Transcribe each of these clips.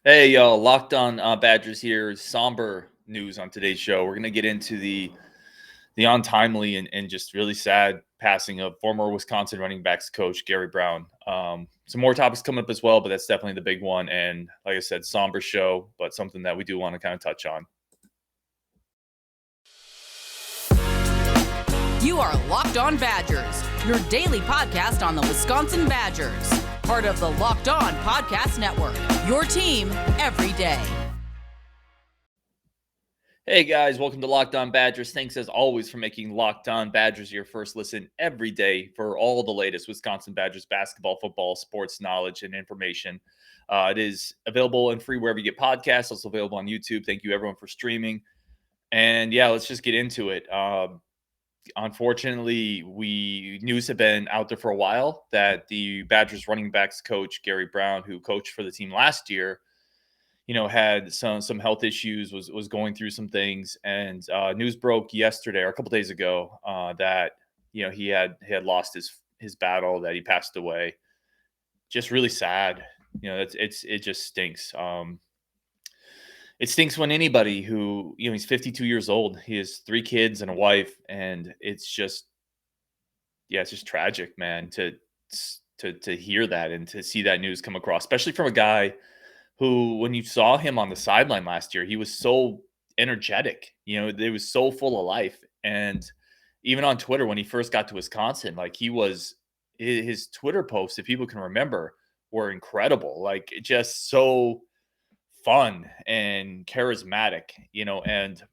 Hey, y'all, Locked On Badgers here. Somber news on today's show. We're going to get into the untimely and just really sad passing of former Wisconsin running backs coach Gary Brown. Some more topics coming up as well, but that's definitely the big one. And like I said, somber show, but something that we do want to kind of touch on. You are Locked On Badgers, your daily podcast on the Wisconsin Badgers. Part of the Locked On Podcast Network, your team every day. Hey guys, welcome to Locked On Badgers. Thanks as always for making Locked On Badgers your first listen every day for all the latest Wisconsin Badgers basketball, football, sports knowledge, and information. It is available and free wherever you get podcasts. Also available on YouTube. Thank you everyone for streaming. And yeah, let's just get into it. Unfortunately, news have been out there for a while that the Badgers running backs coach Gary Brown, who coached for the team last year, had some health issues, was going through some things, and news broke yesterday or a couple days ago that he had lost his battle, that he passed away. Just really sad. It just stinks. It stinks when anybody who, he's 52 years old. He has 3 kids and a wife, and it's just tragic, man, to hear that and to see that news come across, especially from a guy who, when you saw him on the sideline last year, he was so energetic. He was so full of life. And even on Twitter, when he first got to Wisconsin, like his Twitter posts, if people can remember, were incredible. Like just so fun and charismatic, and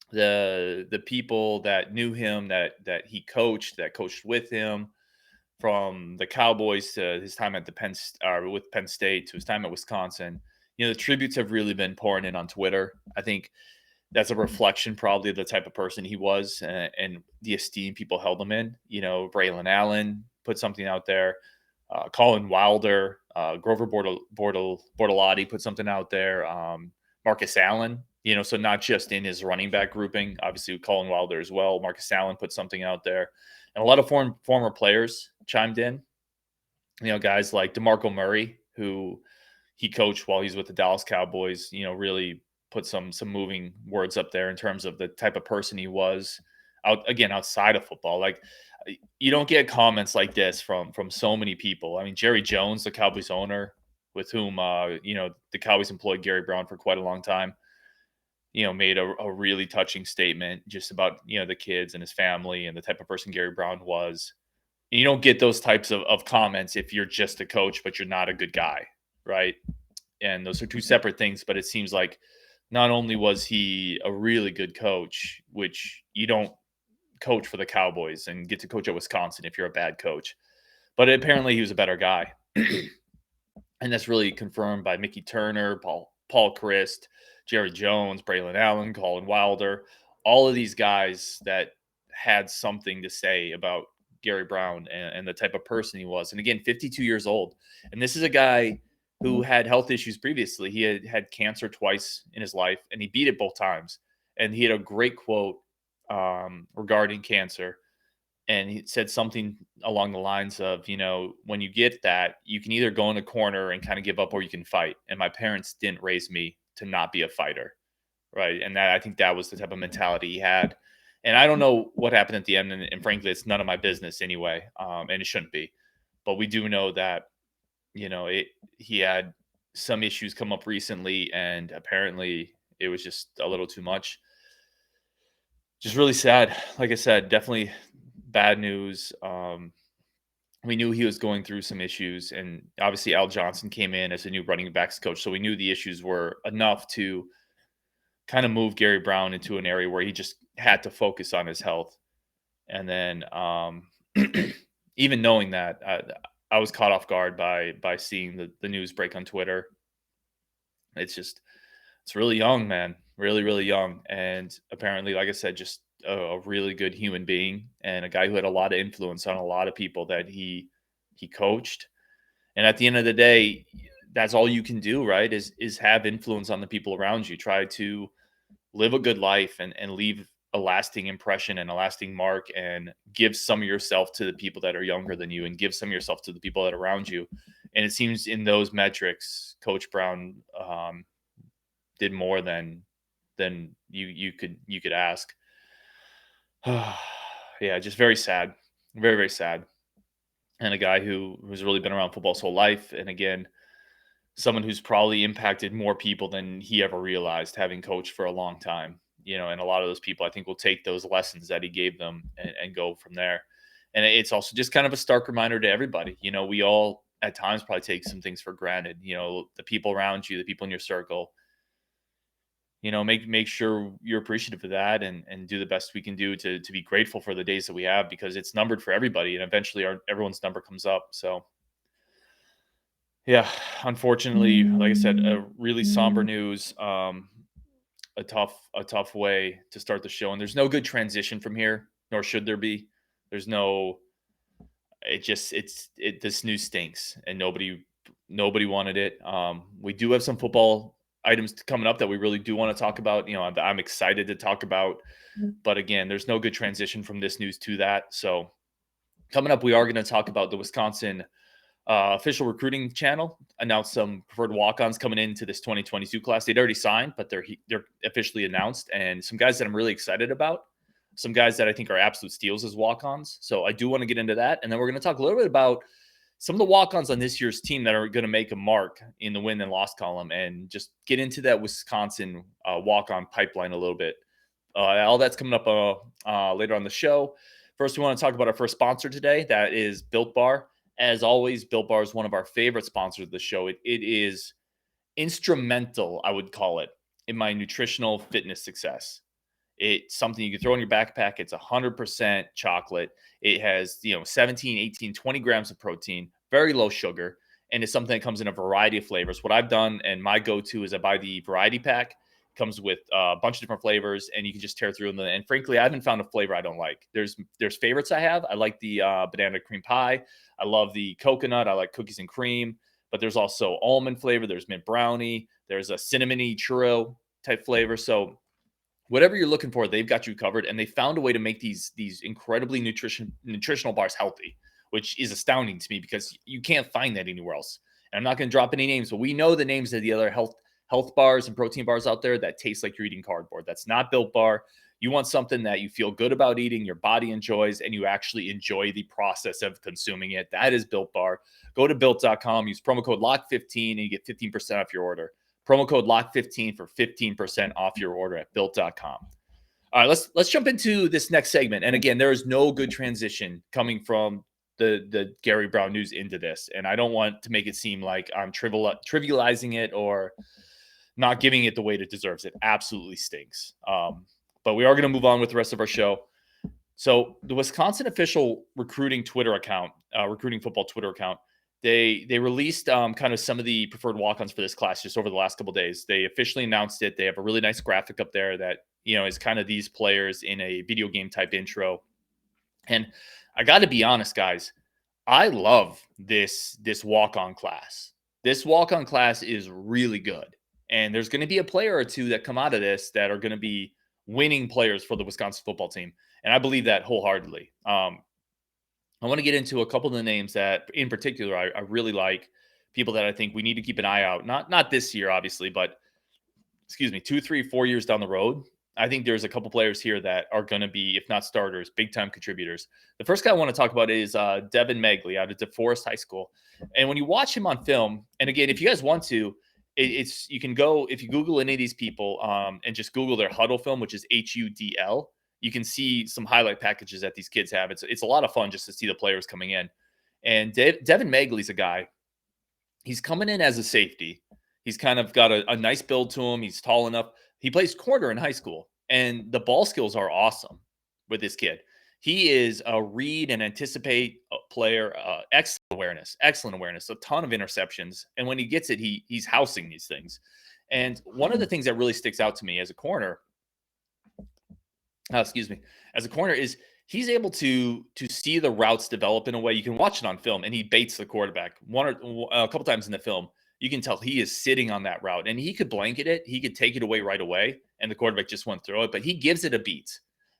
the people that knew him, that he coached, that coached with him, from the Cowboys to his time at with Penn State to his time at Wisconsin, the tributes have really been pouring in on Twitter. I think that's a reflection probably of the type of person he was, and the esteem people held him in. Braylon Allen put something out there. Colin Wilder, Grover Bortolotti put something out there. Marcus Allen, so not just in his running back grouping, obviously Colin Wilder as well. Marcus Allen put something out there. And a lot of former players chimed in. Guys like DeMarco Murray, who he coached while he's with the Dallas Cowboys, really put some moving words up there in terms of the type of person he was outside of football. Like, you don't get comments like this from so many people. I mean, Jerry Jones, the Cowboys owner, with whom the Cowboys employed Gary Brown for quite a long time, made a really touching statement just about, the kids and his family and the type of person Gary Brown was. And you don't get those types of comments if you're just a coach, but you're not a good guy, right? And those are two separate things, but it seems like not only was he a really good coach, which you don't coach for the Cowboys and get to coach at Wisconsin if you're a bad coach, but apparently he was a better guy. And that's really confirmed by Mickey Turner, Paul Christ, Jerry Jones, Braylon Allen, Colin Wilder, all of these guys that had something to say about Gary Brown and the type of person he was. And again, 52 years old. And this is a guy who had health issues previously. He had cancer twice in his life, and he beat it both times. And he had a great quote regarding cancer. And he said something along the lines of, when you get that, you can either go in a corner and kind of give up, or you can fight. And my parents didn't raise me to not be a fighter, right? And I think that was the type of mentality he had. And I don't know what happened at the end, and frankly, it's none of my business anyway, and it shouldn't be. But we do know that, he had some issues come up recently, and apparently it was just a little too much. Just really sad. Like I said, definitely bad news. We knew he was going through some issues, and obviously Al Johnson came in as a new running backs coach, so we knew the issues were enough to kind of move Gary Brown into an area where he just had to focus on his health. And then even knowing that, I was caught off guard by seeing the news break on Twitter. It's really young, man. Really, really young. And apparently, like I said, just a really good human being, and a guy who had a lot of influence on a lot of people that he coached. And at the end of the day, that's all you can do, right? Is have influence on the people around you. Try to live a good life and leave a lasting impression and a lasting mark, and give some of yourself to the people that are younger than you, and give some of yourself to the people that are around you. And it seems in those metrics, Coach Brown did more than you could ask. Yeah, just very sad, very, very sad. And a guy who's really been around football his whole life, and again, someone who's probably impacted more people than he ever realized, having coached for a long time. And a lot of those people, I think, will take those lessons that he gave them and go from there. And it's also just kind of a stark reminder to everybody. We all at times probably take some things for granted. The people around you, the people in your circle. Make sure you're appreciative of that, and do the best we can do to be grateful for the days that we have, because it's numbered for everybody, and eventually everyone's number comes up. So yeah, unfortunately, like I said, a really somber news, a tough way to start the show, and there's no good transition from here, nor should there be. There's no, this news stinks, and nobody wanted it. We do have some football items coming up that we really do want to talk about. I'm excited to talk about, but again, there's no good transition from this news to that. So coming up, we are going to talk about the Wisconsin official recruiting channel announced some preferred walk-ons coming into this 2022 class. They'd already signed, but they're officially announced, and some guys that I'm really excited about. Some guys that I think are absolute steals as walk-ons. So I do want to get into that, and then we're going to talk a little bit about some of the walk-ons on this year's team that are going to make a mark in the win and loss column, and just get into that Wisconsin walk-on pipeline a little bit. All that's coming up later on the show. First, we want to talk about our first sponsor today. That is Built Bar. As always, Built Bar is one of our favorite sponsors of the show. It is instrumental, I would call it, in my nutritional fitness success. It's something you can throw in your backpack. It's 100% chocolate. It has, 17, 18, 20 grams of protein, very low sugar, and it's something that comes in a variety of flavors. What I've done, and my go-to, is I buy the variety pack. It comes with a bunch of different flavors, and you can just tear through them. And frankly, I haven't found a flavor I don't like. There's favorites I have. I like the banana cream pie. I love the coconut. I like cookies and cream. But there's also almond flavor. There's mint brownie. There's a cinnamony churro type flavor. So whatever you're looking for, they've got you covered, and they found a way to make these incredibly nutritional bars healthy, which is astounding to me because you can't find that anywhere else. And I'm not going to drop any names, but we know the names of the other health bars and protein bars out there that taste like you're eating cardboard. That's not Built Bar. You want something that you feel good about eating, your body enjoys, and you actually enjoy the process of consuming it. That is Built Bar. Go to Built.com, use promo code LOCK15, and you get 15% off your order. Promo code LOCK15 for 15% off your order at Built.com. All right, let's jump into this next segment. And again, there is no good transition coming from the Gary Brown news into this. And I don't want to make it seem like I'm trivializing it or not giving it the weight it deserves. It absolutely stinks. But we are going to move on with the rest of our show. So the Wisconsin official recruiting Twitter account, recruiting football Twitter account, they released kind of some of the preferred walk-ons for this class just over the last couple of days. They officially announced it. They have a really nice graphic up there that, is kind of these players in a video game type intro. And I got to be honest, guys, I love this walk-on class. This walk-on class is really good. And there's going to be a player or two that come out of this that are going to be winning players for the Wisconsin football team. And I believe that wholeheartedly. I want to get into a couple of the names that in particular I really like, people that I think we need to keep an eye out. Not this year, obviously, but 2, 3, 4 years down the road. I think there's a couple players here that are going to be, if not starters, big-time contributors. The first guy I want to talk about is Devin Magley out of DeForest High School. And when you watch him on film, and again, if you guys want to, you can go, if you Google any of these people and just Google their huddle film, which is HUDL, you can see some highlight packages that these kids have. It's a lot of fun just to see the players coming in. And Devin Magley's a guy. He's coming in as a safety. He's kind of got a nice build to him. He's tall enough. He plays corner in high school, and the ball skills are awesome with this kid. He is a read and anticipate player, excellent awareness, a ton of interceptions. And when he gets it, he's housing these things. And one of the things that really sticks out to me as a corner, is he's able to see the routes develop in a way. You can watch it on film, and he baits the quarterback a couple times in the film. You can tell he is sitting on that route, and he could blanket it. He could take it away right away, and the quarterback just won't throw it, but he gives it a beat.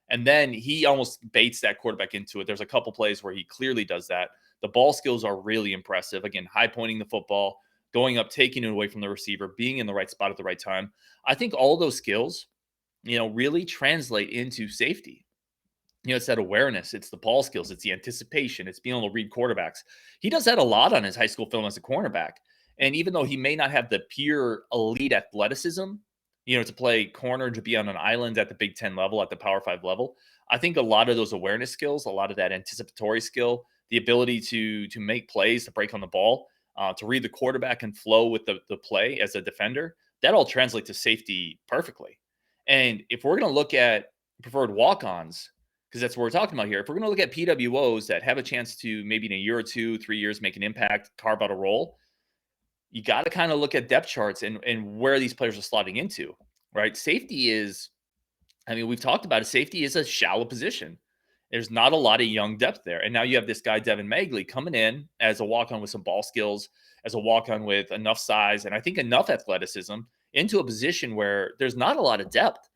And then he almost baits that quarterback into it. There's a couple plays where he clearly does that, The ball skills are really impressive. Again, high pointing the football, going up, taking it away from the receiver, being in the right spot at the right time. I think all those skills, really translate into safety. It's that awareness, it's the ball skills, it's the anticipation, it's being able to read quarterbacks. He does that a lot on his high school film as a cornerback. And even though he may not have the pure elite athleticism, to play corner, to be on an island at the Big Ten level, at the Power Five level, I think a lot of those awareness skills, a lot of that anticipatory skill, the ability to make plays, to break on the ball, to read the quarterback and flow with the play as a defender, that all translates to safety perfectly. And if we're going to look at preferred walk-ons, because that's what we're talking about here. If we're going to look at PWOs that have a chance to maybe in a year or 2, 3 years make an impact, carve out a role, you got to kind of look at depth charts and where these players are slotting into, right? Safety is, we've talked about it. Safety is a shallow position. There's not a lot of young depth there. And now you have this guy, Devin Magley, coming in as a walk-on with some ball skills, as a walk-on with enough size, and I think enough athleticism into a position where there's not a lot of depth.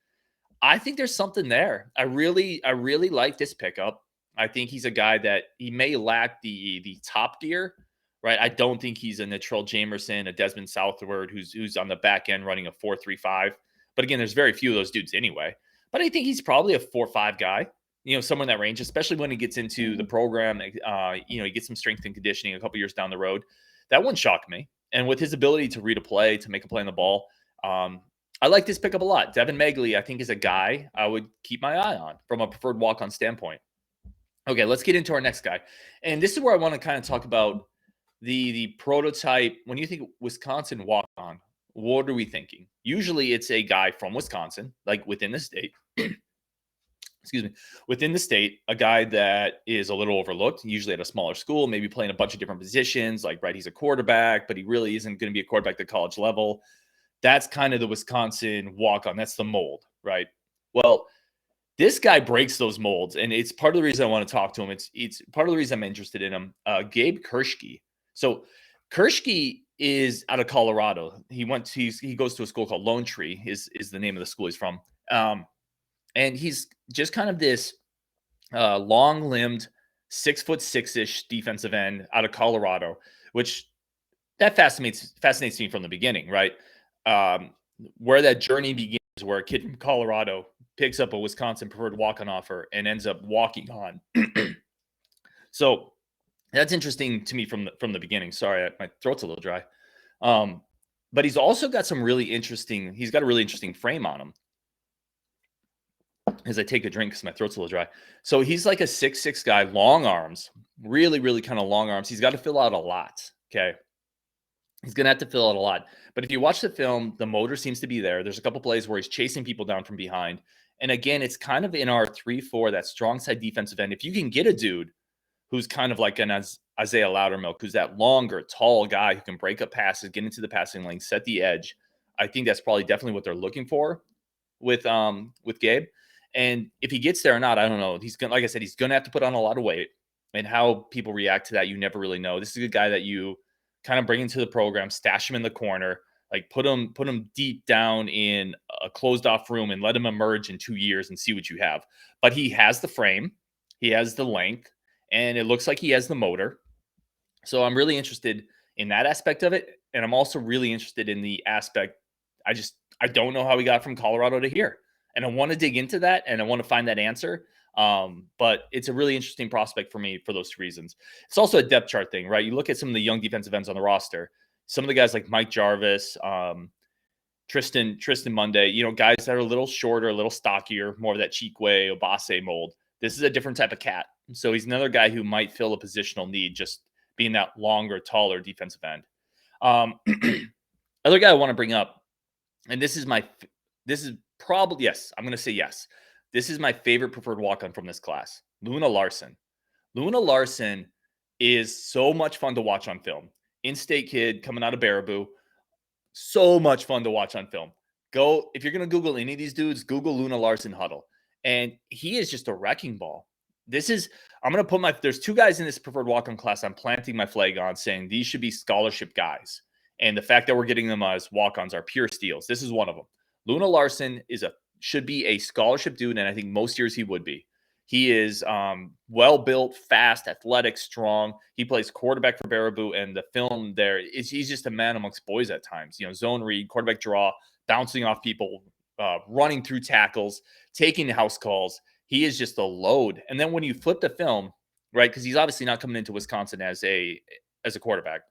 I think there's something there. I really like this pickup. I think he's a guy that he may lack the top gear, right? I don't think he's a Natrell Jamerson, a Desmond Southward, who's on the back end running a 4.35. But again, there's very few of those dudes anyway. But I think he's probably a 4.5 guy, somewhere in that range, especially when he gets into the program. He gets some strength and conditioning a couple years down the road. That wouldn't shock me. And with his ability to read a play, to make a play on the ball, I like this pickup a lot. Devin Magley, I think, is a guy I would keep my eye on from a preferred walk-on standpoint. Okay, let's get into our next guy. And this is where I want to kind of talk about the prototype. When you think Wisconsin walk-on, what are we thinking? Usually it's a guy from Wisconsin, like within the state. Within the state, a guy that is a little overlooked, usually at a smaller school, maybe playing a bunch of different positions. Like, right, he's a quarterback, but he really isn't going to be a quarterback at college level. That's kind of the Wisconsin walk-on. That's the mold, right? Well, this guy breaks those molds, and it's part of the reason I want to talk to him. It's part of the reason I'm interested in him. Gabe Kirschke. So Kirschke is out of Colorado. He goes to a school called Lone Tree, is the name of the school he's from. And he's just kind of this long-limbed, 6'6" defensive end out of Colorado, which that fascinates me from the beginning, right? Where that journey begins, where a kid from Colorado picks up a Wisconsin preferred walk-on offer and ends up walking on. So that's interesting to me from the beginning. Sorry, my throat's a little dry. But he's also got he's got a really interesting frame on him. As I take a drink because my throat's a little dry. So he's like a 6'6" guy, long arms, really, really kind of long arms. He's got to fill out a lot. Okay. He's going to have to fill out a lot. But if you watch the film, the motor seems to be there. There's a couple plays where he's chasing people down from behind. And again, it's kind of in our 3-4, that strong side defensive end. If you can get a dude who's kind of like an Isaiah Loudermilk, who's that longer, tall guy who can break up passes, get into the passing lane, set the edge, I think that's probably definitely what they're looking for with Gabe. And if he gets there or not, I don't know. Like I said, he's going to have to put on a lot of weight. And how people react to that, you never really know. This is a guy that you kind of bring into the program, stash him in the corner, like put him deep down in a closed off room and let him emerge in 2 years and see what you have. But he has the frame, he has the length, and it looks like he has the motor. So I'm really interested in that aspect of it. And I'm also really interested in the aspect, I don't know how he got from Colorado to here. And I want to dig into that, and I want to find that answer. But it's a really interesting prospect for me for those 2 reasons. It's also a depth chart thing, right? You look at some of the young defensive ends on the roster, some of the guys like Mike Jarvis, Tristan Monday, guys that are a little shorter, a little stockier, more of that Chikwe, Obase mold. This is a different type of cat. So he's another guy who might fill a positional need, just being that longer, taller defensive end. Other guy I want to bring up, and this is probably, yes, I'm going to say yes. This is my favorite preferred walk-on from this class, Luna Larson. Luna Larson is so much fun to watch on film. In-state kid coming out of Baraboo. So much fun to watch on film. If you're going to Google any of these dudes, Google Luna Larson huddle. And he is just a wrecking ball. There's 2 guys in this preferred walk-on class I'm planting my flag on, saying these should be scholarship guys. And the fact that we're getting them as walk-ons are pure steals. This is one of them. Luna Larson should be a scholarship dude, and I think most years he would be. He is well built, fast, athletic, strong. He plays quarterback for Baraboo, and the film there is he's just a man amongst boys at times. Zone read, quarterback draw, bouncing off people, running through tackles, taking house calls. He is just a load. And then when you flip the film, right, because he's obviously not coming into Wisconsin as a quarterback.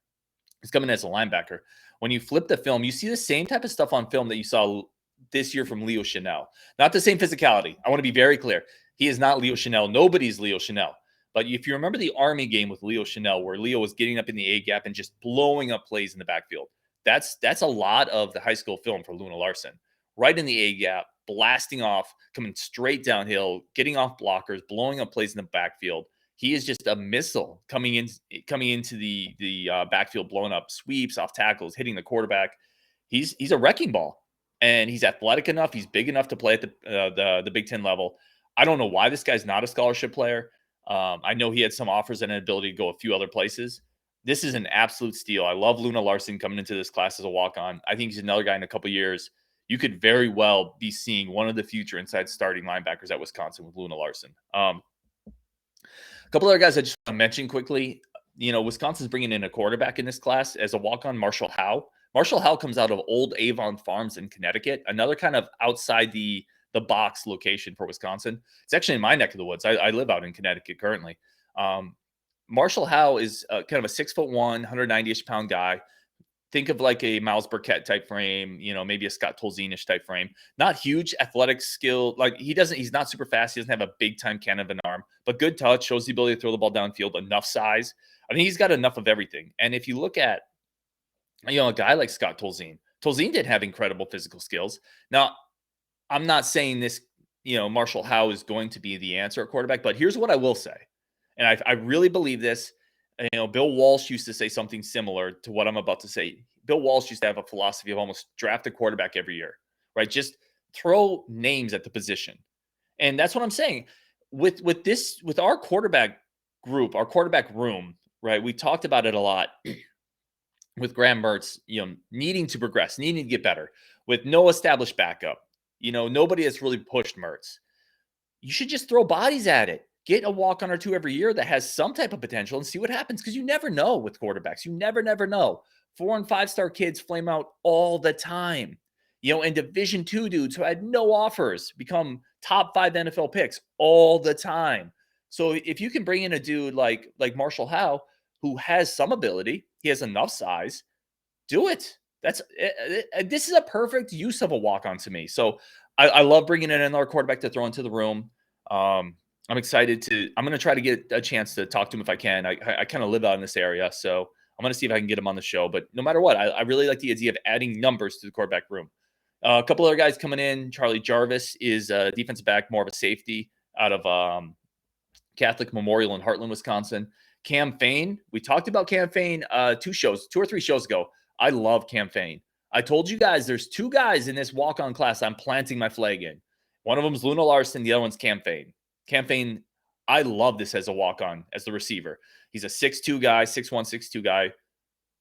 He's coming as a linebacker. When you flip the film, you see the same type of stuff on film that you saw this year from Leo Chanel. Not the same physicality. I want to be very clear. He is not Leo Chanel. Nobody's Leo Chanel. But if you remember the Army game with Leo Chanel, where Leo was getting up in the A gap and just blowing up plays in the backfield, that's a lot of the high school film for Luna Larson. Right in the A gap, blasting off, coming straight downhill, getting off blockers, blowing up plays in the backfield. He is just a missile coming into the backfield, blowing up sweeps, off tackles, hitting the quarterback. He's a wrecking ball, and he's athletic enough. He's big enough to play at the Big Ten level. I don't know why this guy's not a scholarship player. I know he had some offers and an ability to go a few other places. This is an absolute steal. I love Luna Larson coming into this class as a walk-on. I think he's another guy in a couple years. You could very well be seeing one of the future inside starting linebackers at Wisconsin with Luna Larson. A couple other guys I just want to mention quickly. Wisconsin's bringing in a quarterback in this class as a walk-on, Marshall Howe. Marshall Howe comes out of Old Avon Farms in Connecticut, another kind of outside the box location for Wisconsin. It's actually in my neck of the woods. I live out in Connecticut currently. Marshall Howe is kind of a 6'1", 190-ish pound guy. Think of like a Miles Burkett type frame, maybe a Scott Tolzien-ish type frame. Not huge athletic skill. Like he's not super fast. He doesn't have a big time cannon of an arm, but good touch, shows the ability to throw the ball downfield, enough size. I think he's got enough of everything. And if you look at, a guy like Scott Tolzien did have incredible physical skills. Now, I'm not saying this, Marshall Howe is going to be the answer at quarterback, but here's what I will say. And I really believe this. Bill Walsh used to say something similar to what I'm about to say. Bill Walsh used to have a philosophy of almost draft a quarterback every year, right? Just throw names at the position. And that's what I'm saying. With our quarterback group, our quarterback room, right? We talked about it a lot with Graham Mertz, needing to progress, needing to get better with no established backup. Nobody has really pushed Mertz. You should just throw bodies at it. Get a walk-on or two every year that has some type of potential and see what happens, because you never know with quarterbacks. You never know. 4- and 5-star kids flame out all the time. And Division II dudes who had no offers become top 5 NFL picks all the time. So if you can bring in a dude like Marshall Howe, who has some ability, he has enough size, do it. This is a perfect use of a walk-on to me. So I love bringing in another quarterback to throw into the room. I'm excited I'm going to try to get a chance to talk to him if I can. I kind of live out in this area, so I'm going to see if I can get him on the show. But no matter what, I really like the idea of adding numbers to the quarterback room. A couple other guys coming in. Charlie Jarvis is a defensive back, more of a safety out of Catholic Memorial in Heartland, Wisconsin. Cam Fain, we talked about Cam Fain 2 or 3 shows ago. I love Cam Fain. I told you guys there's 2 guys in this walk-on class I'm planting my flag in. One of them is Luna Larson. The other one's Cam Fain. Cam Fain, I love this as a walk-on, as the receiver. He's a 6'2 guy, 6'1", 6'2 guy.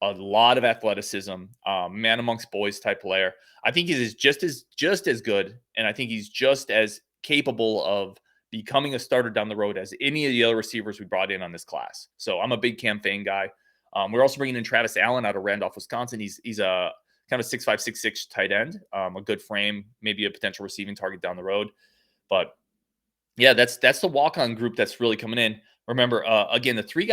A lot of athleticism, man amongst boys type player. I think he's just as good, and I think he's just as capable of becoming a starter down the road as any of the other receivers we brought in on this class. So I'm a big Cam Fain guy. We're also bringing in Travis Allen out of Randolph, Wisconsin. He's a kind of 6'5", 6'6 tight end, a good frame, maybe a potential receiving target down the road. But yeah, that's the walk-on group that's really coming in. Remember, again, the 3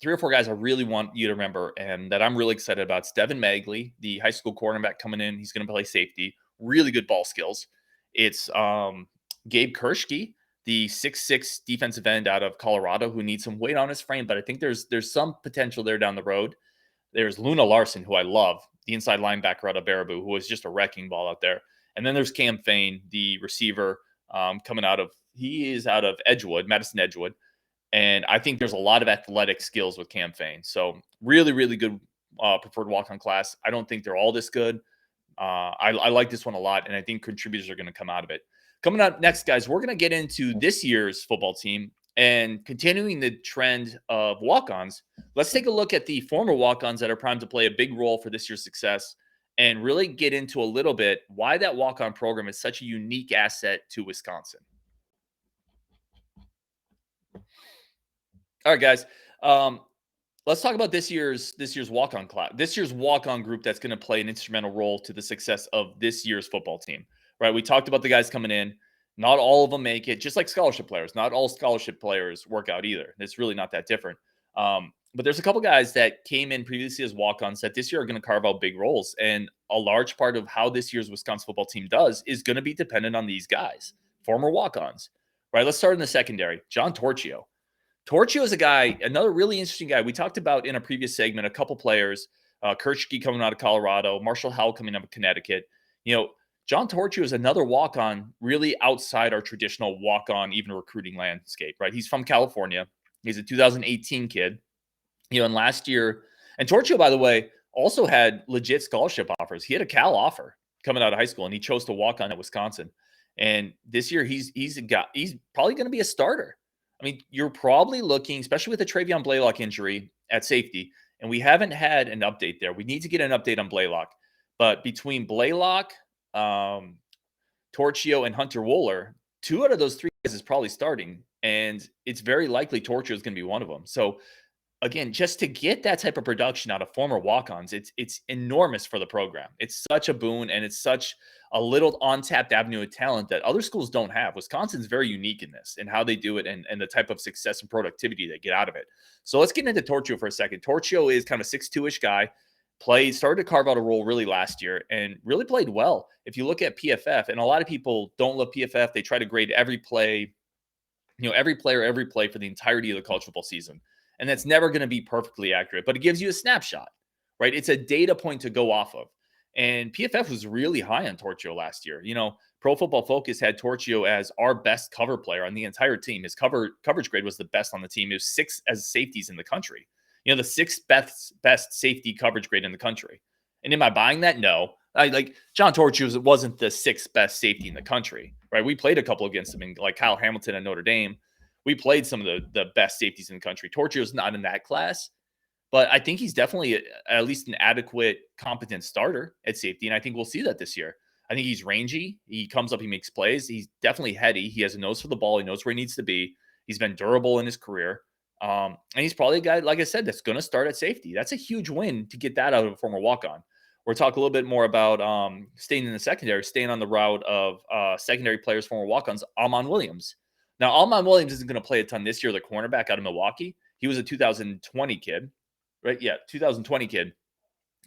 or 4 guys I really want you to remember and that I'm really excited about. It's Devin Magley, the high school cornerback coming in. He's going to play safety, really good ball skills. It's Gabe Kershke, the 6'6 defensive end out of Colorado, who needs some weight on his frame, but I think there's some potential there down the road. There's Luna Larson, who I love, the inside linebacker out of Baraboo, who was just a wrecking ball out there. And then there's Cam Fain, the receiver, he is out of Madison Edgewood. And I think there's a lot of athletic skills with Cam Fain. So really, really good preferred walk-on class. I don't think they're all this good. I like this one a lot, and I think contributors are going to come out of it. Coming up next, guys, we're going to get into this year's football team and continuing the trend of walk-ons. Let's take a look at the former walk-ons that are primed to play a big role for this year's success and really get into a little bit why that walk-on program is such a unique asset to Wisconsin. All right, guys. Let's talk about this year's walk-on class. This year's walk-on group that's going to play an instrumental role to the success of this year's football team. Right? We talked about the guys coming in. Not all of them make it, just like scholarship players. Not all scholarship players work out either. It's really not that different. But there's a couple guys that came in previously as walk-ons that this year are going to carve out big roles. And a large part of how this year's Wisconsin football team does is going to be dependent on these guys, former walk-ons. Right? Let's start in the secondary. John Torchio. Tortio is a guy, another really interesting guy. We talked about in a previous segment, a couple players, Kirschke coming out of Colorado, Marshall Howe coming out of Connecticut. John Torchio is another walk-on, really outside our traditional walk-on, even recruiting landscape, right? He's from California. He's a 2018 kid. And last year, and Torchio, by the way, also had legit scholarship offers. He had a Cal offer coming out of high school, and he chose to walk on at Wisconsin. And this year, he's probably going to be a starter. I mean, you're probably looking, especially with the Travion Blaylock injury at safety, and we haven't had an update there. We need to get an update on Blaylock. But between Blaylock, Torchio, and Hunter Wooler, 2 out of those 3 guys is probably starting, and it's very likely Torchio is going to be one of them. So, again, just to get that type of production out of former walk-ons, it's enormous for the program. It's such a boon, and it's such a little untapped avenue of talent that other schools don't have. Wisconsin's very unique in this and how they do it and the type of success and productivity they get out of it. So let's get into Torchio for a second. Torchio is kind of a 6'2"-ish guy. Started to carve out a role really last year and really played well. If you look at PFF, and a lot of people don't love PFF, they try to grade every play, every player, every play for the entirety of the college football season. And that's never going to be perfectly accurate, but it gives you a snapshot, right? It's a data point to go off of. And PFF was really high on Torchio last year. Pro Football Focus had Torchio as our best cover player on the entire team. His coverage grade was the best on the team. It was 6th as safeties in the country. The 6th best safety coverage grade in the country. And am I buying that? No. John Torchio wasn't the 6th best safety in the country, right? We played a couple against him, like Kyle Hamilton at Notre Dame. We played some of the best safeties in the country. Torchio's not in that class, but I think he's definitely at least an adequate, competent starter at safety, and I think we'll see that this year. I think he's rangy. He comes up, he makes plays. He's definitely heady. He has a nose for the ball. He knows where he needs to be. He's been durable in his career. And he's probably a guy, like I said, that's going to start at safety. That's a huge win to get that out of a former walk-on. We'll talk a little bit more about staying in the secondary, staying on the route of secondary players, former walk-ons, Amaun Williams. Now, Amaun Williams isn't going to play a ton this year, the cornerback out of Milwaukee. He was a 2020 kid, right? Yeah, 2020 kid.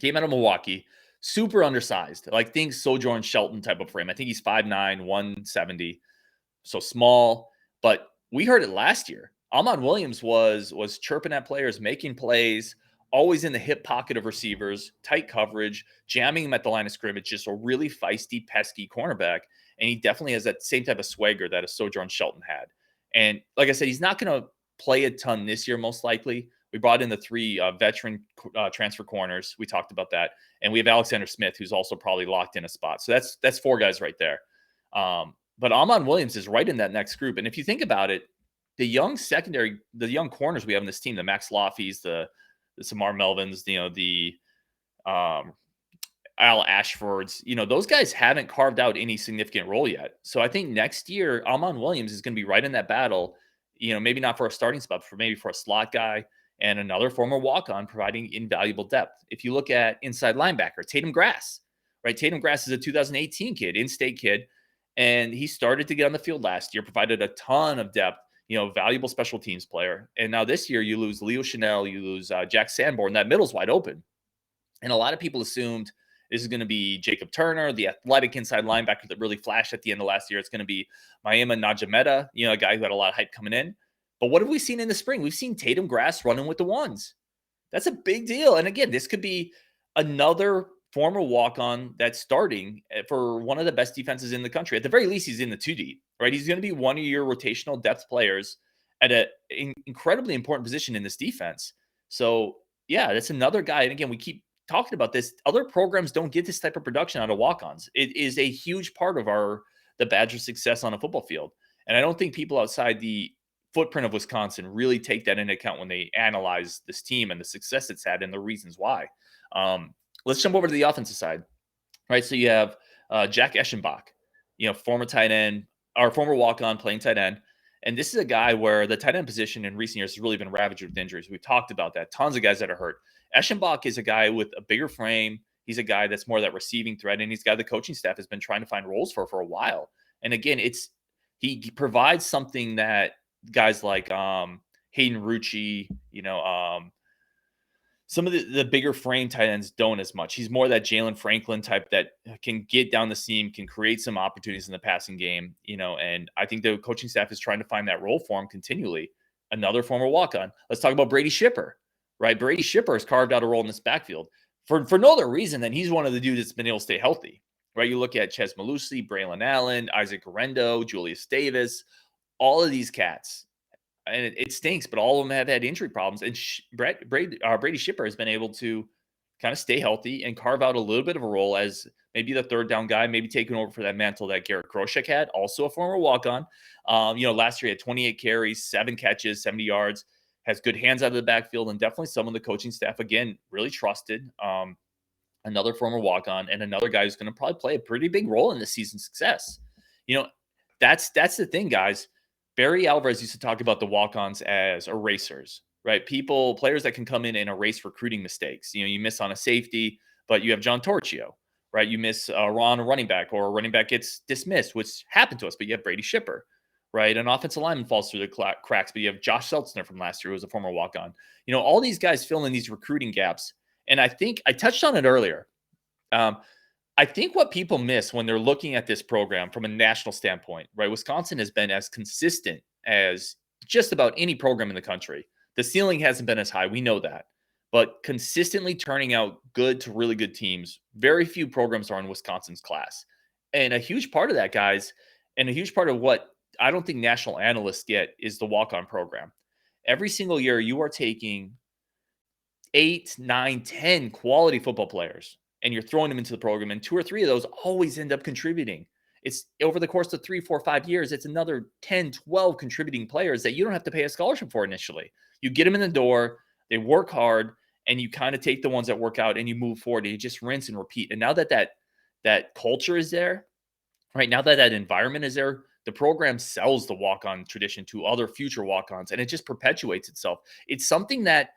Came out of Milwaukee, super undersized, like think Sojourn Shelton type of frame. I think he's 5'9", 170, so small. But we heard it last year. Amaun Williams was chirping at players, making plays, always in the hip pocket of receivers, tight coverage, jamming him at the line of scrimmage, just a really feisty, pesky cornerback. And he definitely has that same type of swagger that a Sojourn Shelton had. And like I said, he's not going to play a ton this year, most likely. We brought in the 3 veteran transfer corners. We talked about that. And we have Alexander Smith, who's also probably locked in a spot. So that's 4 guys right there. But Amaun Williams is right in that next group. And if you think about it, the young secondary, the young corners we have in this team, the Max Loffies, the Samar Melvins, the Al Ashfords, those guys haven't carved out any significant role yet. So I think next year, Amaun Williams is going to be right in that battle, maybe not for a starting spot, but maybe for a slot guy and another former walk-on providing invaluable depth. If you look at inside linebacker, Tatum Grass, right? Tatum Grass is a 2018 kid, in-state kid, and he started to get on the field last year, provided a ton of depth, valuable special teams player. And now this year you lose Leo Chanel, you lose Jack Sanborn. That middle's wide open. And a lot of people assumed this is going to be Jacob Turner, the athletic inside linebacker that really flashed at the end of last year. It's going to be Maema Najameta, a guy who had a lot of hype coming in. But what have we seen in the spring? We've seen Tatum Grass running with the ones. That's a big deal. And again, this could be another former walk-on that's starting for one of the best defenses in the country. At the very least, he's in the 2 deep, right? He's going to be one of your rotational depth players at an incredibly important position in this defense. So, yeah, that's another guy. And again, we keep talking about this. Other programs don't get this type of production out of walk-ons. It is a huge part of the Badgers' success on a football field. And I don't think people outside the footprint of Wisconsin really take that into account when they analyze this team and the success it's had and the reasons why. Let's jump over to the offensive side, right? So you have Jack Eschenbach, former tight end, or former walk-on playing tight end. And this is a guy where the tight end position in recent years has really been ravaged with injuries. We've talked about that. Tons of guys that are hurt. Eschenbach is a guy with a bigger frame. He's a guy that's more that receiving threat, and he's a guy the coaching staff has been trying to find roles for a while. And again, he provides something that guys like Hayden Rucci, some of the bigger frame tight ends don't as much. He's more that Jalen Franklin type that can get down the seam, can create some opportunities in the passing game, and I think the coaching staff is trying to find that role for him continually. Another former walk-on. Let's talk about Brady Shipper, right? Brady Shipper has carved out a role in this backfield for no other reason than he's one of the dudes that's been able to stay healthy, right? You look at Ches Malusi, Braylon Allen, Isaac Garendo, Julius Davis, all of these cats. And it stinks, but all of them have had injury problems. And Brady Shipper has been able to kind of stay healthy and carve out a little bit of a role as maybe the third down guy, maybe taking over for that mantle that Garrett Kroshek had, also a former walk-on. Last year he had 28 carries, 7 catches, 70 yards, has good hands out of the backfield, and definitely someone the coaching staff, again, really trusted. Another former walk-on and another guy who's going to probably play a pretty big role in this season's success. That's the thing, guys. Barry Alvarez used to talk about the walk-ons as erasers, right? Players that can come in and erase recruiting mistakes. You miss on a safety, but you have John Torchio, right? You miss on a running back, or a running back gets dismissed, which happened to us, but you have Brady Shipper, right? An offensive lineman falls through the cracks, but you have Josh Seltzner from last year, who was a former walk-on. All these guys fill in these recruiting gaps. And I think I touched on it earlier. I think what people miss when they're looking at this program from a national standpoint, right? Wisconsin has been as consistent as just about any program in the country. The ceiling hasn't been as high. We know that. But consistently turning out good to really good teams, very few programs are in Wisconsin's class. And a huge part of that, guys, and a huge part of what I don't think national analysts get is the walk-on program. Every single year, you are taking 8, 9, 10 quality football players, and you're throwing them into the program, and 2 or 3 of those always end up contributing. It's over the course of 3, 4, 5 years, it's another 10, 12 contributing players that you don't have to pay a scholarship for initially. You get them in the door, they work hard, and you kind of take the ones that work out and you move forward, and you just rinse and repeat. And now that culture is there, right? Now that environment is there, the program sells the walk-on tradition to other future walk-ons, and it just perpetuates itself. It's something that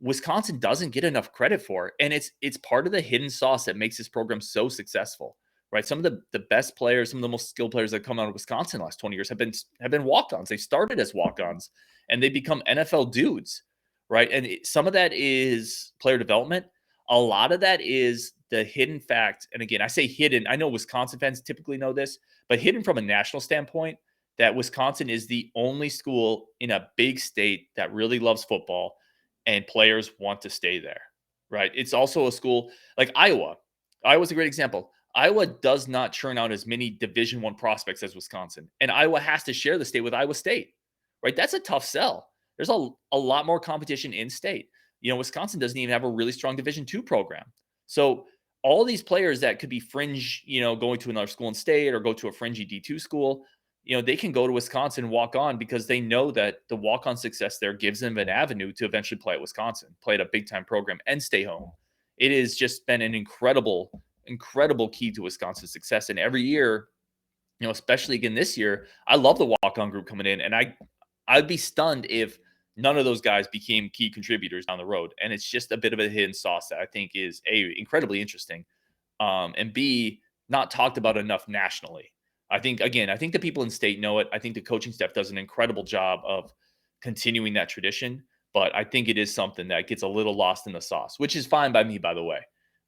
Wisconsin doesn't get enough credit for, and it's part of the hidden sauce that makes this program so successful, right? Some of the best players, some of the most skilled players that come out of Wisconsin in the last 20 years have been walk-ons. They started as walk-ons, and they become NFL dudes, right? And some of that is player development. A lot of that is the hidden fact, and again, I say hidden. I know Wisconsin fans typically know this, but hidden from a national standpoint, that Wisconsin is the only school in a big state that really loves football, and players want to stay there, right? It's also a school like Iowa. Iowa's a great example. Iowa does not churn out as many Division I prospects as Wisconsin, and Iowa has to share the state with Iowa State, right? That's a tough sell. There's a lot more competition in state. Wisconsin doesn't even have a really strong Division II program. So all these players that could be fringe, going to another school in state or go to a fringy D2 school, they can go to Wisconsin and walk on because they know that the walk-on success there gives them an avenue to eventually play at Wisconsin, play at a big-time program, and stay home. It has just been an incredible key to Wisconsin's success. And every year, especially again this year, I love the walk-on group coming in, and I'd be stunned if none of those guys became key contributors down the road. And it's just a bit of a hidden sauce that I think is A, incredibly interesting, and B, not talked about enough nationally. I think the people in state know it. I think the coaching staff does an incredible job of continuing that tradition, but I think it is something that gets a little lost in the sauce, which is fine by me, by the way,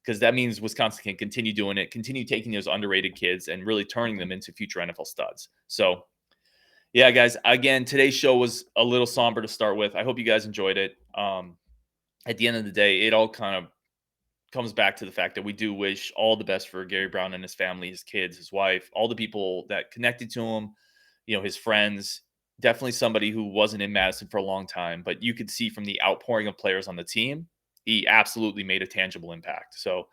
because that means Wisconsin can continue doing it, continue taking those underrated kids and really turning them into future NFL studs. So, yeah, guys, again, today's show was a little somber to start with. I hope you guys enjoyed it. At the end of the day, it all kind of comes back to the fact that we do wish all the best for Gary Brown and his family, his kids, his wife, all the people that connected to him, his friends. Definitely somebody who wasn't in Madison for a long time, but you could see from the outpouring of players on the team, he absolutely made a tangible impact. So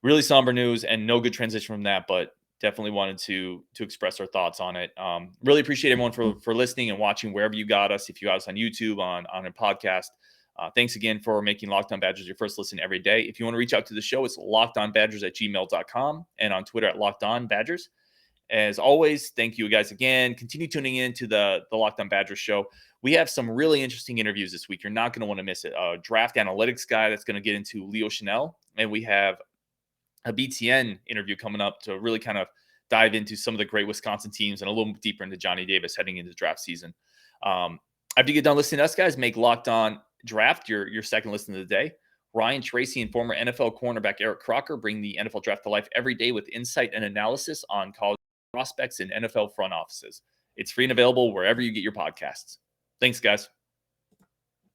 really somber news, and no good transition from that, but definitely wanted to express our thoughts on it. Really appreciate everyone for listening and watching wherever you got us. If you got us on YouTube, on a podcast, thanks again for making Locked On Badgers your first listen every day. If you want to reach out to the show, it's lockedonbadgers@gmail.com and on Twitter at LockedOnBadgers. As always, thank you guys again. Continue tuning in to the Locked On Badgers show. We have some really interesting interviews this week. You're not going to want to miss it. A draft analytics guy that's going to get into Leo Chanel, and we have a BTN interview coming up to really kind of dive into some of the great Wisconsin teams and a little deeper into Johnny Davis heading into the draft season. After you get done listening to us, guys, make Locked On Draft your second listen of the day. Ryan Tracy and former NFL cornerback Eric Crocker bring the NFL draft to life every day with insight and analysis on college prospects and NFL front offices. It's free and available wherever you get your podcasts. Thanks, guys.